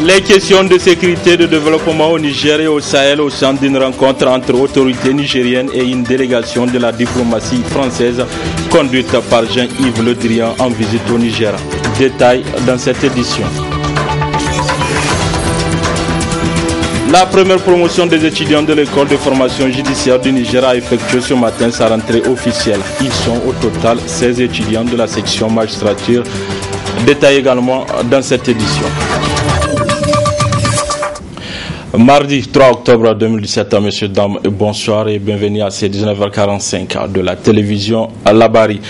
Les questions de sécurité et de développement au Niger et au Sahel au sein d'une rencontre entre autorités nigériennes et une délégation de la diplomatie française conduite par Jean-Yves Le Drian en visite au Niger. Détail dans cette édition. La première promotion des étudiants de l'école de formation judiciaire du Niger a effectué ce matin sa rentrée officielle. Ils sont au total 16 étudiants de la section magistrature. Détail également dans cette édition. Mardi 3 octobre 2017, messieurs, dames, bonsoir et bienvenue à ces 19h45 de la télévision Labari.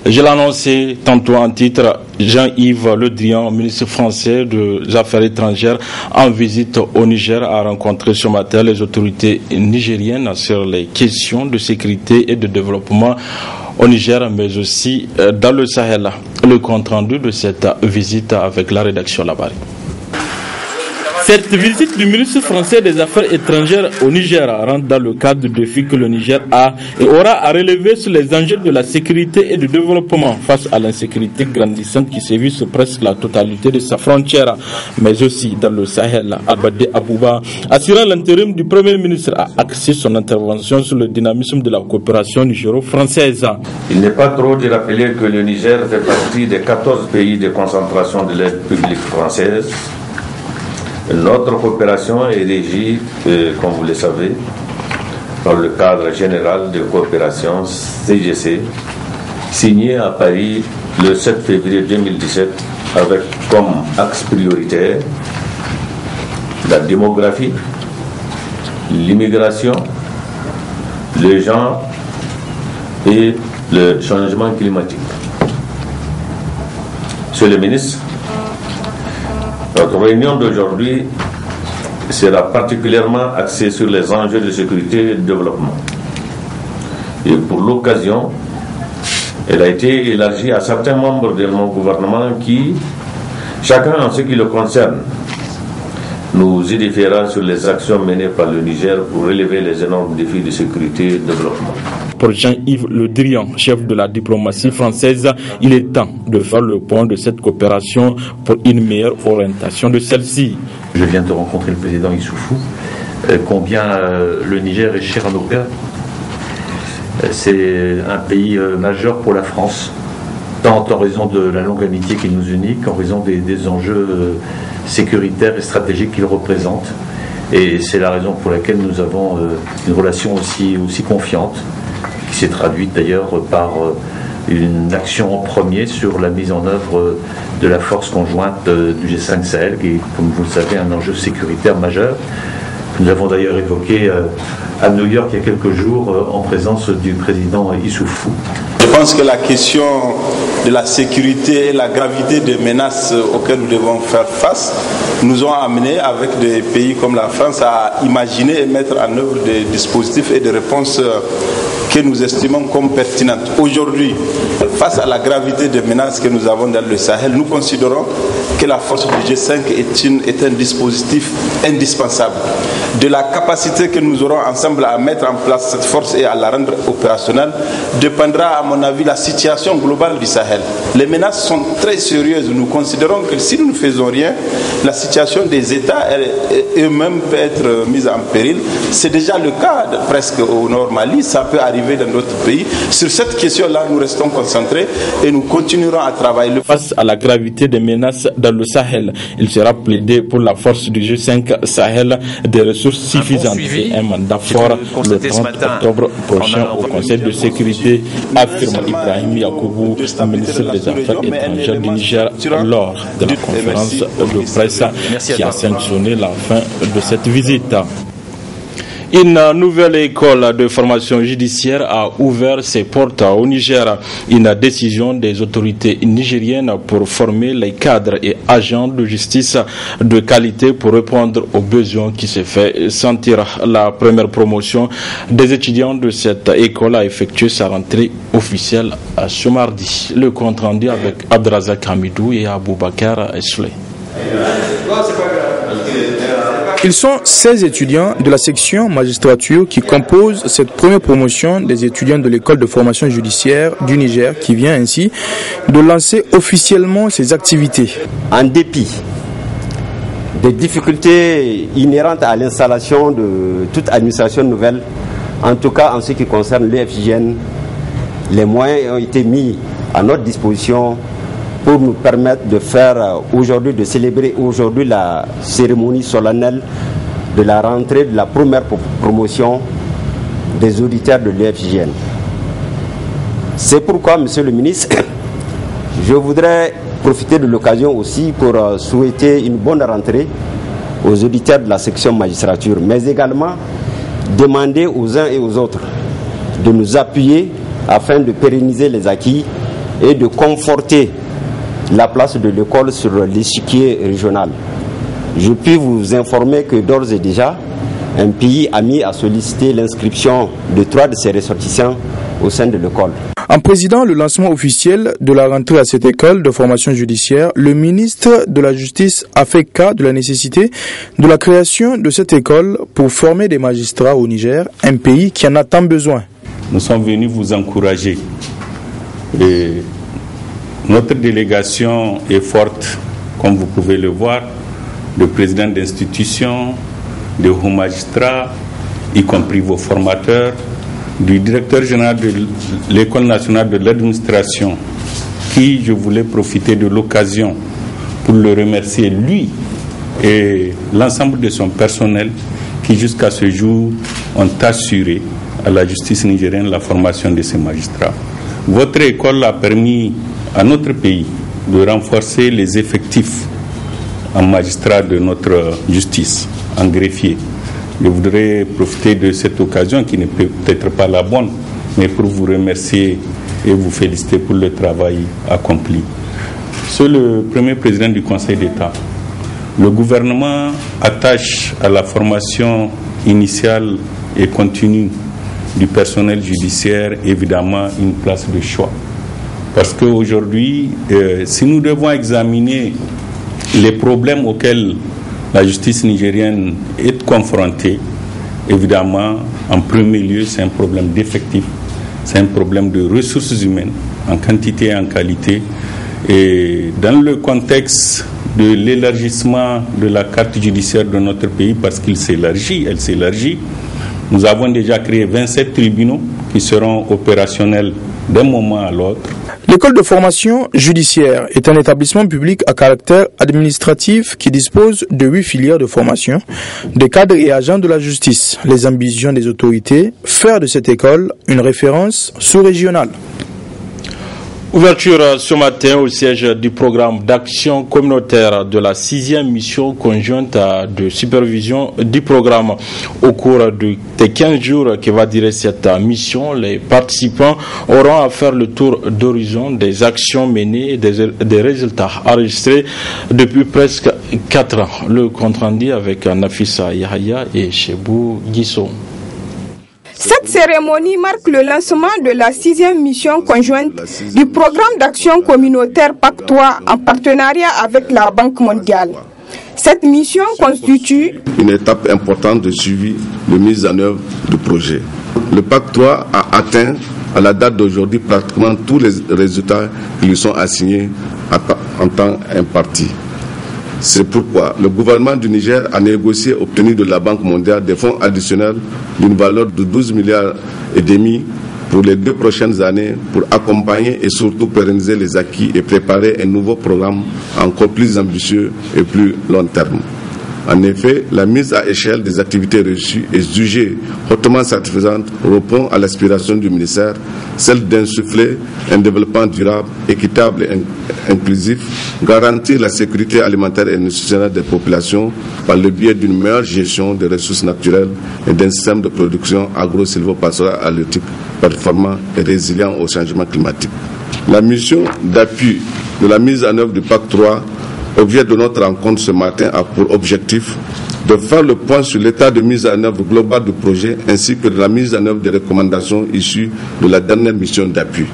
Je l'ai annoncé tantôt en titre, Jean-Yves Le Drian, ministre français des Affaires étrangères, en visite au Niger, a rencontré ce matin les autorités nigériennes sur les questions de sécurité et de développement au Niger, mais aussi dans le Sahel. Le compte rendu de cette visite avec la rédaction Labari. Cette visite du ministre français des Affaires étrangères au Niger rentre dans le cadre du défi que le Niger a et aura à relever sur les enjeux de la sécurité et du développement face à l'insécurité grandissante qui sévit sur presque la totalité de sa frontière, mais aussi dans le Sahel. Abadé Abouba, assurant l'intérim du Premier ministre, a axé son intervention sur le dynamisme de la coopération nigéro-française. Il n'est pas trop de rappeler que le Niger fait partie des 14 pays de concentration de l'aide publique française. Notre coopération est régie, comme vous le savez, par le cadre général de coopération CGC, signé à Paris le 7 février 2017, avec comme axe prioritaire la démographie, l'immigration, le genre et le changement climatique. Monsieur le ministre, notre réunion d'aujourd'hui sera particulièrement axée sur les enjeux de sécurité et de développement. Et pour l'occasion, elle a été élargie à certains membres de mon gouvernement qui, chacun en ce qui le concerne, nous édifiera sur les actions menées par le Niger pour relever les énormes défis de sécurité et de développement. Pour Jean-Yves Le Drian, chef de la diplomatie française, il est temps de faire le point de cette coopération pour une meilleure orientation de celle-ci. Je viens de rencontrer le président Issoufou, combien le Niger est cher à nos cœurs. C'est un pays majeur pour la France, tant en raison de la longue amitié qui nous unit qu'en raison des enjeux sécuritaires et stratégiques qu'il représente. Et c'est la raison pour laquelle nous avons une relation aussi confiante, qui s'est traduite d'ailleurs par une action en premier sur la mise en œuvre de la force conjointe du G5 Sahel, qui est, comme vous le savez, un enjeu sécuritaire majeur. Nous avons d'ailleurs évoqué à New York il y a quelques jours en présence du président Issoufou. Je pense que la question de la sécurité et la gravité des menaces auxquelles nous devons faire face nous ont amenés, avec des pays comme la France, à imaginer et mettre en œuvre des dispositifs et des réponses que nous estimons comme pertinentes. Aujourd'hui, face à la gravité des menaces que nous avons dans le Sahel, nous considérons que la force du G5 est un dispositif indispensable. De la capacité que nous aurons ensemble à mettre en place cette force et à la rendre opérationnelle dépendra, à mon avis, la situation globale du Sahel. Les menaces sont très sérieuses. Nous considérons que si nous ne faisons rien, la situation des États eux-mêmes peut être mise en péril. C'est déjà le cas presque au Nord Mali, ça peut arriver dans d'autres pays. Sur cette question-là, nous restons concentrés et nous continuerons à travailler. Face à la gravité des menaces dans le Sahel, il sera plaidé pour la force du G5 Sahel des ressources suffisantes et un mandat fort le 30 octobre prochain au Conseil de sécurité, affirme Ibrahim Yacoubou, ministre des Affaires étrangères du Niger, lors de la conférence de presse qui a sanctionné la fin de cette visite. Une nouvelle école de formation judiciaire a ouvert ses portes au Niger. Une décision des autorités nigériennes pour former les cadres et agents de justice de qualité pour répondre aux besoins qui se fait sentir. La première promotion des étudiants de cette école a effectué sa rentrée officielle ce mardi. Le compte rendu avec Abdrazak Hamidou et Aboubakar Esle. Ils sont 16 étudiants de la section magistrature qui composent cette première promotion des étudiants de l'école de formation judiciaire du Niger qui vient ainsi de lancer officiellement ses activités. En dépit des difficultés inhérentes à l'installation de toute administration nouvelle, en tout cas en ce qui concerne l'UFJN, les moyens ont été mis à notre disposition pour nous permettre de faire aujourd'hui, de célébrer aujourd'hui la cérémonie solennelle de la rentrée de la première promotion des auditeurs de l'UFJN. C'est pourquoi, Monsieur le ministre, je voudrais profiter de l'occasion aussi pour souhaiter une bonne rentrée aux auditeurs de la section magistrature, mais également demander aux uns et aux autres de nous appuyer afin de pérenniser les acquis et de conforter la place de l'école sur l'échiquier régional. Je puis vous informer que d'ores et déjà, un pays a mis à solliciter l'inscription de 3 de ses ressortissants au sein de l'école. En présidant le lancement officiel de la rentrée à cette école de formation judiciaire, le ministre de la Justice a fait cas de la nécessité de la création de cette école pour former des magistrats au Niger, un pays qui en a tant besoin. Nous sommes venus vous encourager. Et notre délégation est forte, comme vous pouvez le voir, de présidents d'institutions, de hauts magistrats, y compris vos formateurs, du directeur général de l'École nationale de l'administration, qui, je voulais profiter de l'occasion pour le remercier, lui et l'ensemble de son personnel, qui jusqu'à ce jour ont assuré à la justice nigérienne la formation de ces magistrats. Votre école a permis à notre pays de renforcer les effectifs en magistrats de notre justice, en greffier. Je voudrais profiter de cette occasion, qui n'est peut-être pas la bonne, mais pour vous remercier et vous féliciter pour le travail accompli. Monsieur le Premier Président du Conseil d'État, le gouvernement attache à la formation initiale et continue du personnel judiciaire évidemment une place de choix. Parce qu'aujourd'hui, si nous devons examiner les problèmes auxquels la justice nigérienne est confrontée, évidemment, en premier lieu, c'est un problème d'effectifs, c'est un problème de ressources humaines, en quantité et en qualité. Et dans le contexte de l'élargissement de la carte judiciaire de notre pays, parce qu'il s'élargit, elle s'élargit, nous avons déjà créé 27 tribunaux qui seront opérationnels d'un moment à l'autre. L'école de formation judiciaire est un établissement public à caractère administratif qui dispose de 8 filières de formation, des cadres et agents de la justice. Les ambitions des autorités, faire de cette école une référence sous-régionale. Ouverture ce matin au siège du programme d'action communautaire de la 6e mission conjointe de supervision du programme. Au cours des 15 jours qui va durer cette mission, les participants auront à faire le tour d'horizon des actions menées et des résultats enregistrés depuis presque 4 ans. Le compte rendu avec Nafissa Yahaya et Chebou Guisso. Cette cérémonie marque le lancement de la 6e mission conjointe du programme d'action communautaire PAC 3 en partenariat avec la Banque mondiale. Cette mission constitue une étape importante de suivi de mise en œuvre du projet. Le PAC 3 a atteint à la date d'aujourd'hui pratiquement tous les résultats qui lui sont assignés en temps imparti. C'est pourquoi le gouvernement du Niger a négocié et obtenu de la Banque mondiale des fonds additionnels d'une valeur de 12,5 milliards pour les 2 prochaines années pour accompagner et surtout pérenniser les acquis et préparer un nouveau programme encore plus ambitieux et plus long terme. En effet, la mise à échelle des activités reçues est jugée hautement satisfaisante, répond à l'aspiration du ministère, celle d'insuffler un développement durable, équitable et inclusif, garantir la sécurité alimentaire et nutritionnelle des populations par le biais d'une meilleure gestion des ressources naturelles et d'un système de production agro-silvopastoral halieutique performant et résilient au changement climatique. La mission d'appui de la mise en œuvre du PAC 3, objet de notre rencontre ce matin, a pour objectif de faire le point sur l'état de mise en œuvre globale du projet ainsi que de la mise en œuvre des recommandations issues de la dernière mission d'appui,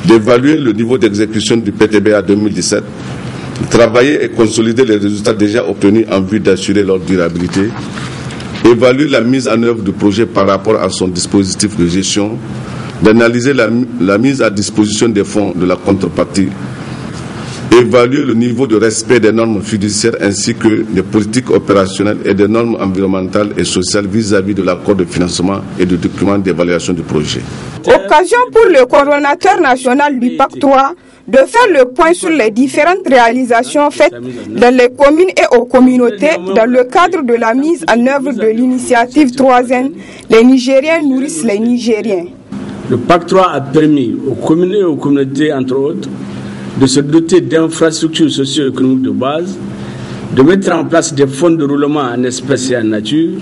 d'évaluer le niveau d'exécution du PTBA 2017 travailler et consolider les résultats déjà obtenus en vue d'assurer leur durabilité, évaluer la mise en œuvre du projet par rapport à son dispositif de gestion, d'analyser la mise à disposition des fonds de la contrepartie, évaluer le niveau de respect des normes fiduciaires ainsi que des politiques opérationnelles et des normes environnementales et sociales vis-à-vis de l'accord de financement et du document d'évaluation du projet. Occasion pour le coordonnateur national du PAC 3 de faire le point sur les différentes réalisations faites dans les communes et aux communautés dans le cadre de la mise en œuvre de l'initiative 3N, les Nigériens nourrissent les Nigériens. Le PAC 3 a permis aux communes et aux communautés, entre autres, de se doter d'infrastructures socio-économiques de base, de mettre en place des fonds de roulement en espèces et en nature,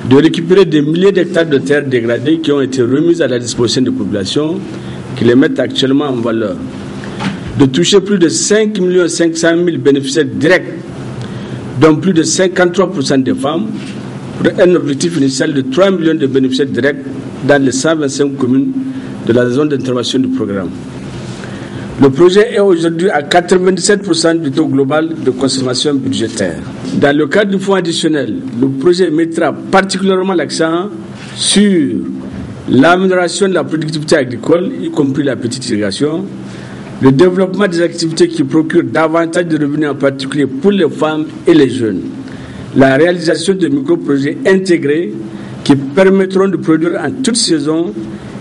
de récupérer des milliers d'hectares de terres dégradées qui ont été remises à la disposition des populations, qui les mettent actuellement en valeur, de toucher plus de 5 500 000 bénéficiaires directs, dont plus de 53% des femmes, pour un objectif initial de 3 millions de bénéficiaires directs dans les 125 communes de la zone d'intervention du programme. Le projet est aujourd'hui à 97% du taux global de consommation budgétaire. Dans le cadre du fonds additionnel, le projet mettra particulièrement l'accent sur l'amélioration de la productivité agricole, y compris la petite irrigation, le développement des activités qui procurent davantage de revenus, en particulier pour les femmes et les jeunes, la réalisation de micro-projets intégrés qui permettront de produire en toute saison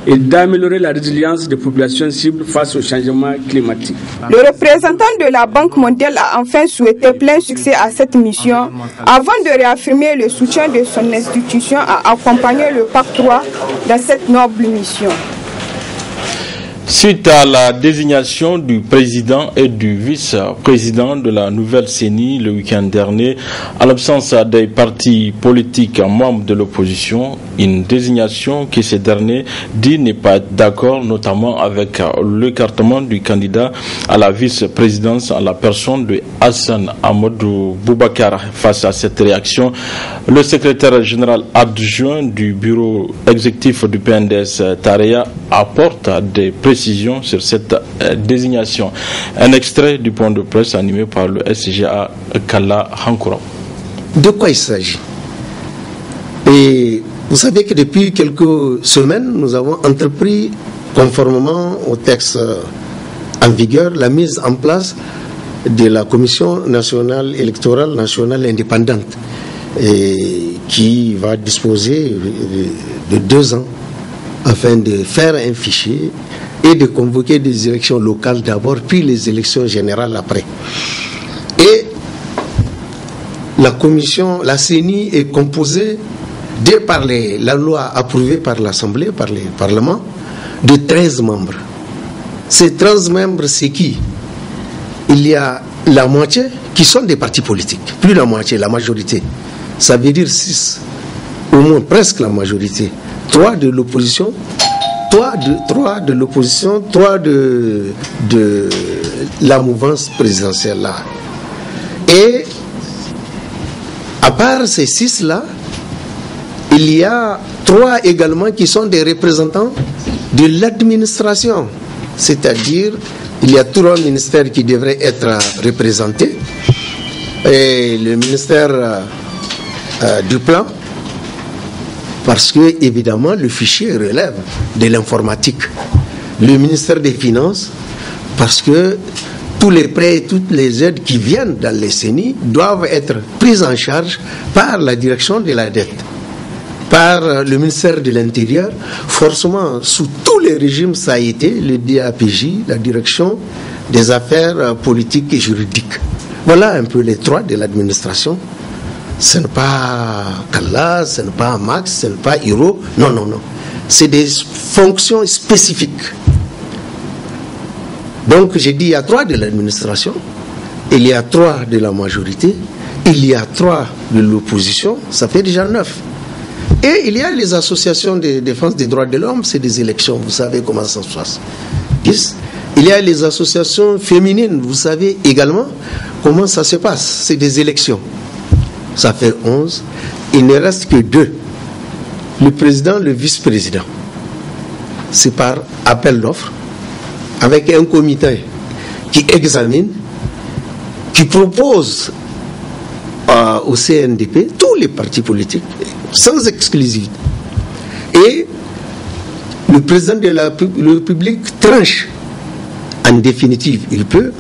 et d'améliorer la résilience des populations cibles face au changement climatique. Le représentant de la Banque mondiale a enfin souhaité plein succès à cette mission avant de réaffirmer le soutien de son institution à accompagner le PAC 3 dans cette noble mission. Suite à la désignation du président et du vice-président de la nouvelle CENI le week-end dernier, en l'absence des partis politiques membres de l'opposition, une désignation que ces derniers disent n'est pas d'accord, notamment avec l'écartement du candidat à la vice-présidence en la personne de Hassan Amadou Boubacar. Face à cette réaction, le secrétaire général adjoint du bureau exécutif du PNDS Tareya apporte des précisions sur cette désignation. Un extrait du point de presse animé par le SGA Kala Hankoura. De quoi il s'agit? Et vous savez que depuis quelques semaines, nous avons entrepris, conformément au texte en vigueur, la mise en place de la Commission nationale électorale nationale indépendante, qui va disposer de 2 ans afin de faire un fichier et de convoquer des élections locales d'abord, puis les élections générales après. Et la commission, la CENI est composée, dès par la loi approuvée par l'Assemblée, par le Parlement, de 13 membres. Ces 13 membres, c'est qui? Il y a la moitié qui sont des partis politiques, plus la moitié, la majorité. Ça veut dire 6, au moins presque la majorité. 3 de l'opposition, 3 de l'opposition, 3 de la mouvance présidentielle là. Et à part ces 6 là, il y a 3 également qui sont des représentants de l'administration. C'est-à-dire, il y a 3 ministères qui devraient être représentés. Et le ministère du Plan, parce que, évidemment, le fichier relève de l'informatique. Le ministère des Finances, parce que tous les prêts et toutes les aides qui viennent dans les CENI doivent être prises en charge par la direction de la dette, par le ministère de l'Intérieur. Forcément, sous tous les régimes, ça a été le DAPJ, la direction des affaires politiques et juridiques. Voilà un peu les 3 de l'administration. Ce n'est pas Kalla, ce n'est pas Max, ce n'est pas Hiro. Non. C'est des fonctions spécifiques. Donc, j'ai dit, il y a 3 de l'administration, il y a 3 de la majorité, il y a 3 de l'opposition, ça fait déjà 9. Et il y a les associations de défense des droits de l'homme, c'est des élections, vous savez comment ça se passe. 10. Il y a les associations féminines, vous savez également comment ça se passe, c'est des élections. Ça fait 11. Il ne reste que 2. Le président, le vice-président. C'est par appel d'offres, avec un comité qui examine, qui propose au CNDP, tous les partis politiques, sans exclusivité. Et le président de la République tranche. En définitive, il peut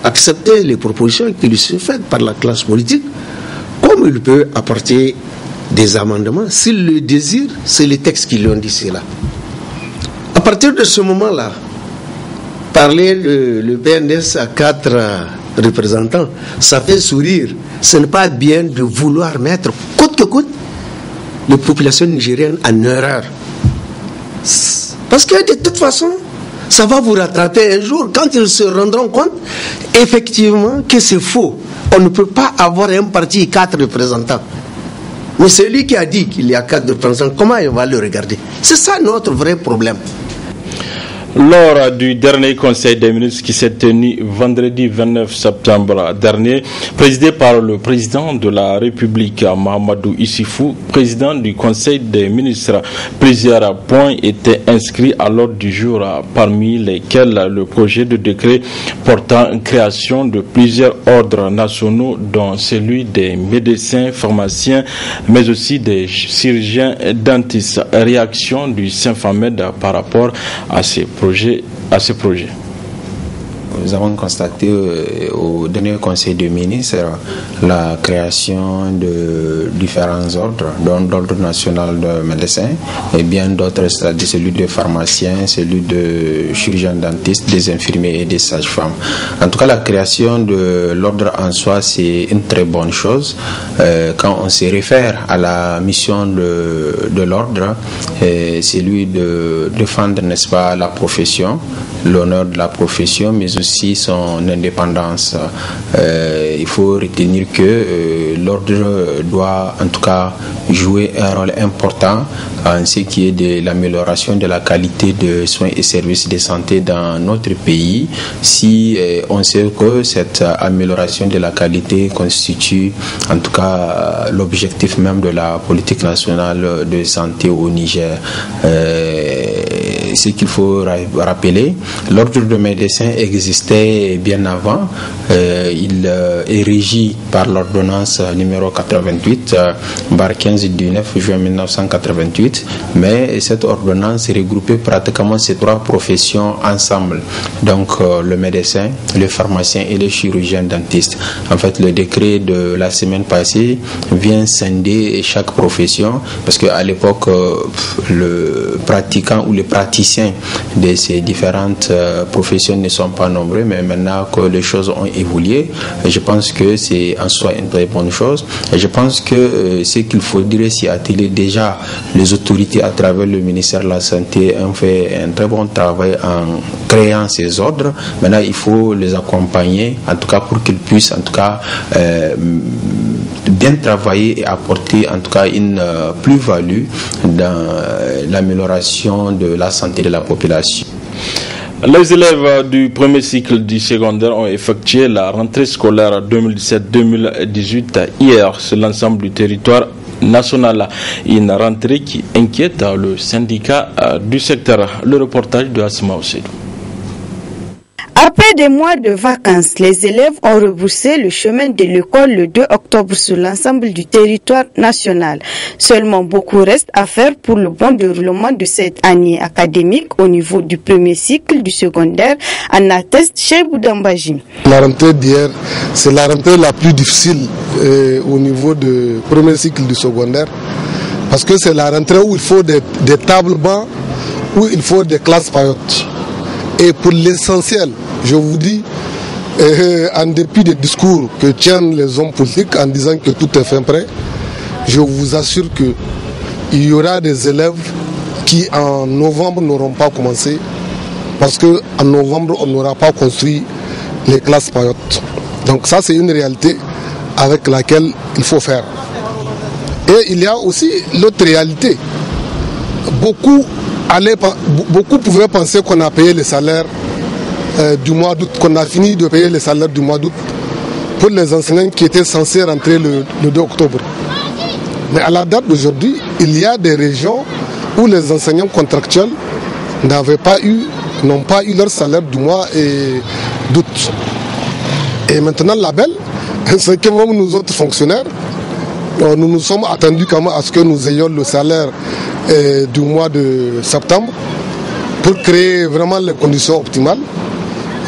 accepter les propositions qui lui sont faites par la classe politique, comme il peut apporter des amendements. S'il le désire, c'est les textes qui lui ont dit cela. À partir de ce moment-là, parler le PNDS à 4 représentants, ça fait sourire. Ce n'est pas bien de vouloir mettre, coûte que coûte, les populations nigériennes en erreur. Parce que de toute façon, ça va vous rattraper un jour quand ils se rendront compte effectivement que c'est faux. On ne peut pas avoir un parti 4 représentants. Mais celui qui a dit qu'il y a 4 représentants, comment il va le regarder? C'est ça notre vrai problème. Lors du dernier Conseil des ministres qui s'est tenu vendredi 29 septembre dernier, présidé par le président de la République, Mahamadou Issifou, président du Conseil des ministres, plusieurs points étaient inscrits à l'ordre du jour, parmi lesquels le projet de décret portant création de plusieurs ordres nationaux, dont celui des médecins, pharmaciens, mais aussi des chirurgiens dentistes. Réaction du Saint-Famed par rapport à ces projets. Nous avons constaté au dernier Conseil des ministres la création de différents ordres, dont l'ordre national de médecins et bien d'autres, c'est-à-dire celui de pharmaciens, celui de chirurgiens dentistes, des infirmiers et des sages-femmes. En tout cas, la création de l'ordre en soi, c'est une très bonne chose. Quand on se réfère à la mission de l'ordre, c'est lui de défendre, n'est-ce pas, la profession, l'honneur de la profession, mais aussi son indépendance. Il faut retenir que l'ordre doit en tout cas jouer un rôle important en ce qui est de l'amélioration de la qualité de soins et services de santé dans notre pays. Si on sait que cette amélioration de la qualité constitue en tout cas l'objectif même de la politique nationale de santé au Niger. Ce qu'il faut rappeler, l'ordre de médecins existait bien avant. Il est régi par l'ordonnance numéro 88, bar 15 du 9 juin 1988, mais cette ordonnance regroupait pratiquement ces 3 professions ensemble. Donc le médecin, le pharmacien et le chirurgien dentiste. En fait, le décret de la semaine passée vient scinder chaque profession, parce qu'à l'époque, le pratiquant ou le praticien de ces différentes professions ne sont pas nombreux, mais maintenant que les choses ont évolué, je pense que c'est en soi une très bonne chose. Et je pense que ce qu'il faudrait s'y atteler, déjà les autorités à travers le ministère de la Santé ont fait un très bon travail en créant ces ordres. Maintenant, il faut les accompagner, en tout cas pour qu'ils puissent en tout cas bien travailler et apporter en tout cas une plus-value dans l'amélioration de la santé de la population. Les élèves du premier cycle du secondaire ont effectué la rentrée scolaire 2017-2018 hier sur l'ensemble du territoire national. Une rentrée qui inquiète le syndicat du secteur. Le reportage de Asma Osedou. Après des mois de vacances, les élèves ont rebroussé le chemin de l'école le 2 octobre sur l'ensemble du territoire national. Seulement, beaucoup reste à faire pour le bon déroulement de cette année académique au niveau du premier cycle du secondaire, en atteste Cheibou Dambaji. La rentrée d'hier, c'est la rentrée la plus difficile au niveau du premier cycle du secondaire, parce que c'est la rentrée où il faut des tables bancs, où il faut des classes paillotes. Et pour l'essentiel, je vous dis, en dépit des discours que tiennent les hommes politiques en disant que tout est fin prêt, je vous assure qu'il y aura des élèves qui en novembre n'auront pas commencé, parce qu'en novembre on n'aura pas construit les classes paillotes. Donc ça, c'est une réalité avec laquelle il faut faire. Et il y a aussi l'autre réalité. Beaucoup pouvaient penser qu'on a payé les salaires du mois d'août, qu'on a fini de payer les salaires du mois d'août pour les enseignants qui étaient censés rentrer le 2 octobre. Mais à la date d'aujourd'hui, il y a des régions où les enseignants contractuels n'ont pas eu leur salaire du mois d'août. Et maintenant, la belle, c'est que même nous autres fonctionnaires, nous nous sommes attendus quand même à ce que nous ayons le salaire du mois de septembre pour créer vraiment les conditions optimales.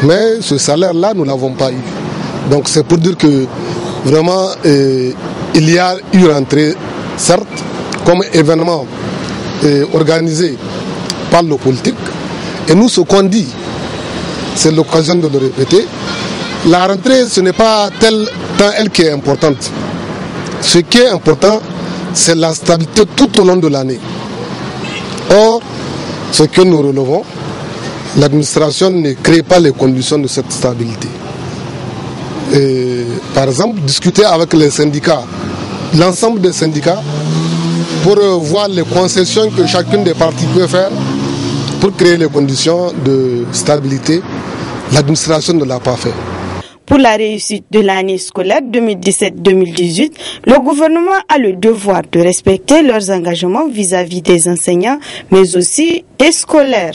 Mais ce salaire-là, nous ne l'avons pas eu. Donc c'est pour dire que vraiment, il y a eu rentrée, certes, comme événement organisé par le politique. Et nous, ce qu'on dit, c'est l'occasion de le répéter, la rentrée, ce n'est pas tant elle qui est importante. Ce qui est important, c'est la stabilité tout au long de l'année. Or, ce que nous relevons, l'administration ne crée pas les conditions de cette stabilité. Et, par exemple, discuter avec les syndicats, l'ensemble des syndicats, pour voir les concessions que chacune des parties peut faire pour créer les conditions de stabilité, l'administration ne l'a pas fait. Pour la réussite de l'année scolaire 2017-2018, le gouvernement a le devoir de respecter leurs engagements vis-à-vis des enseignants, mais aussi des scolaires.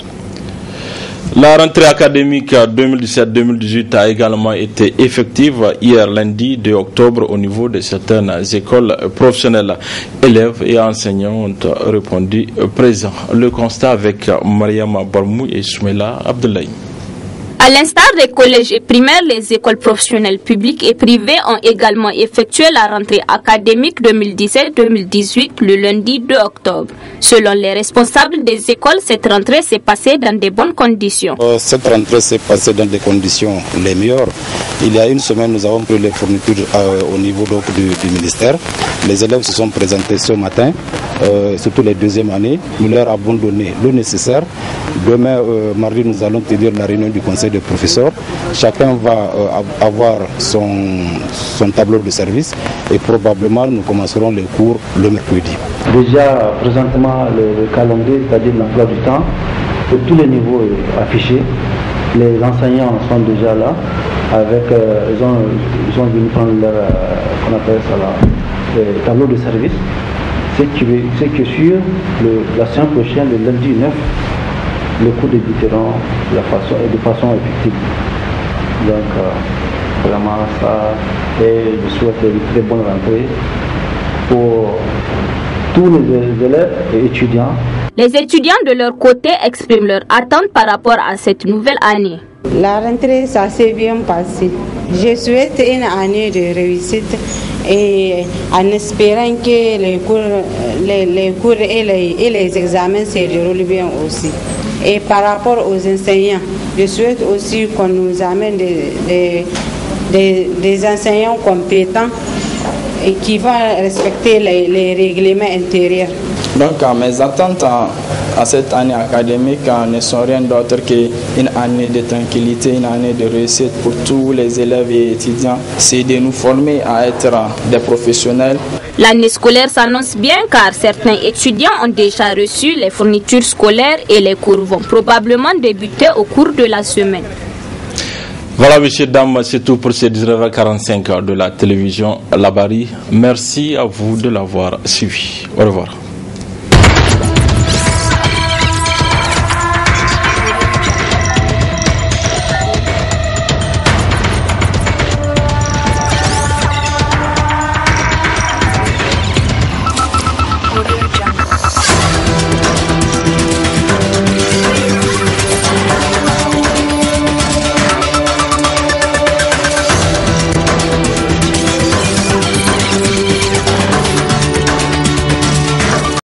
La rentrée académique 2017-2018 a également été effective hier lundi 2 octobre au niveau de certaines écoles professionnelles. Élèves et enseignants ont répondu présents. Le constat avec Mariama Barmou et Soumela Abdoulaye. À l'instar des collèges et primaires, les écoles professionnelles publiques et privées ont également effectué la rentrée académique 2017-2018 le lundi 2 octobre. Selon les responsables des écoles, cette rentrée s'est passée dans de bonnes conditions. Cette rentrée s'est passée dans des conditions les meilleures. Il y a une semaine, nous avons pris les fournitures au niveau donc, du ministère. Les élèves se sont présentés ce matin, surtout les deuxièmes années. Nous leur avons donné le nécessaire. Demain, mardi, nous allons tenir la réunion du conseil des professeurs. Chacun va avoir son tableau de service et probablement nous commencerons les cours le mercredi. Déjà, présentement, le calendrier, c'est-à-dire l'emploi du temps, pour tous les niveaux est affiché. Les enseignants sont déjà là. Ils ont venu prendre leur qu'on appelle ça là, tableau de service. C'est que sur la semaine prochaine, le lundi 9, les cours débuteront de façon effective. Donc, vraiment, ça, et je souhaite une très bonne rentrée pour tous les élèves et étudiants. Les étudiants de leur côté expriment leur attente par rapport à cette nouvelle année. La rentrée, ça s'est bien passé. Je souhaite une année de réussite et en espérant que les cours et les examens se déroulent bien aussi. Et par rapport aux enseignants, je souhaite aussi qu'on nous amène des enseignants compétents et qui vont respecter les règlements intérieurs. Donc mes attentes à cette année académique ne sont rien d'autre qu'une année de tranquillité, une année de réussite pour tous les élèves et étudiants. C'est de nous former à être des professionnels. L'année scolaire s'annonce bien car certains étudiants ont déjà reçu les fournitures scolaires et les cours vont probablement débuter au cours de la semaine. Voilà, messieurs, dames, c'est tout pour ces 19h45 de la télévision Labari. Merci à vous de l'avoir suivi. Au revoir.